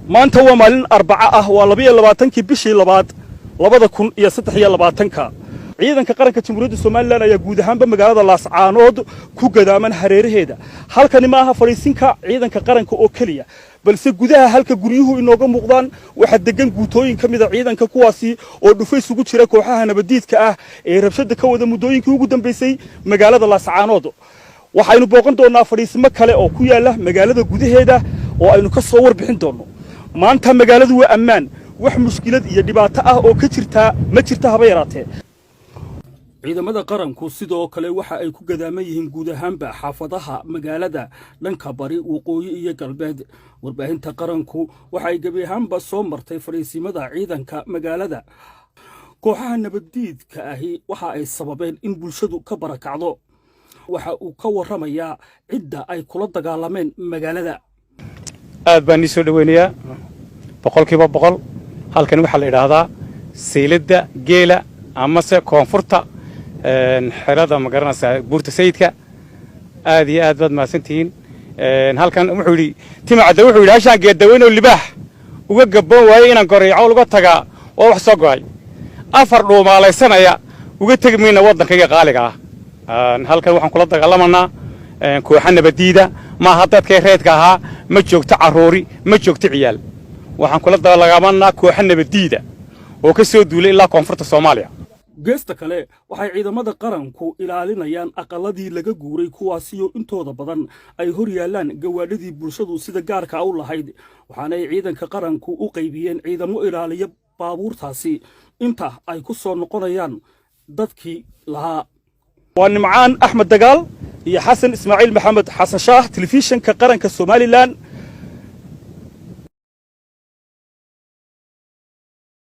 maanta waa maalin arbaca ah waa 22 bishii labaad 2023 ciidanka qaranka jamhuuriyadda Soomaaliland ayaa guud ahaanba magaalada Laascaanood ku gadaaman hareeraheeda halkani ma aha fariisinka ciidanka qaranka oo kaliya balse gudaha halka guryuhu inooga muuqdaan waxa degan guutooyin kamid ah ciidanka kuwaasi oo dhufays ugu jira kooxaha nabadiidka ah ee rabshada ka wada muddooyinkii ugu dambeysay magaalada Laascaanood waxaynu booqan doonaa fariisimo kale oo ku yaala magaalada gudaheeda oo aynu ka soo warbixin doono maanta magaaladu waa ammaan wax mushkilad iyo dhibaato ah oo ka jirta ma jirta haba yaraatee ciidamada qaranku sidoo kale waxa ay ku gadaaman yihiin guud ahaanba xaafadaha magaalada dhanka bari waqooyi iyo galbeed warbaahinta qaranku waxa ay gabi ahaanba soo martay fariisimada ciidanka magaalada kooxaha nabadiidka ahi waxa ay sababeen in bulshadu ka barakacdo waxa uu ka warramayaa cidda ay kula dagaalameen magaalada aad baan soo dhaweynayaa boqolkiiba boqol halkan waxa la yiraahdaa seylada geela ama se koonfurta xirada magaranaysa buurta sayidka aad iyo aad baad maasantiin halkan wuxuu yiri timacada wuxuu yiri hashaan geedaweyno libaax uga gaboon waayay inaan goreeyo uga taga oo wax soo go'ay afar dhuumaalaysanaya uga tagmayna wadankayga qaaliga ah halkan waxaan kula dagaalamanaa kooxaha nabadiida ma hadadkay reedka ahaa ma joogto caruuri ma joogto ciyaal waxaan kula dagaalamanaa kooxaha nabadiida oo ka soo duulay ilaa koonfurta Soomaaliya geesta kale waxay ciidamada qaranku ilaalinayaan aqaladii laga guuray kuwaasi oo intooda badan ay hor yaalaan gawaadhidii bulshadu sida gaarka u lahayd waxaana ay ciidanka qaranku u qaybiyeen ciidamo ilaaliya baabuurtaasi inta ay ku soo noqonayaan dadkii lahaa waa Nimcaan Axmed Dagaal iyo Xasan Ismaaciil Maxamed Xasan Shaah telefishinka qaranka Soomaaliland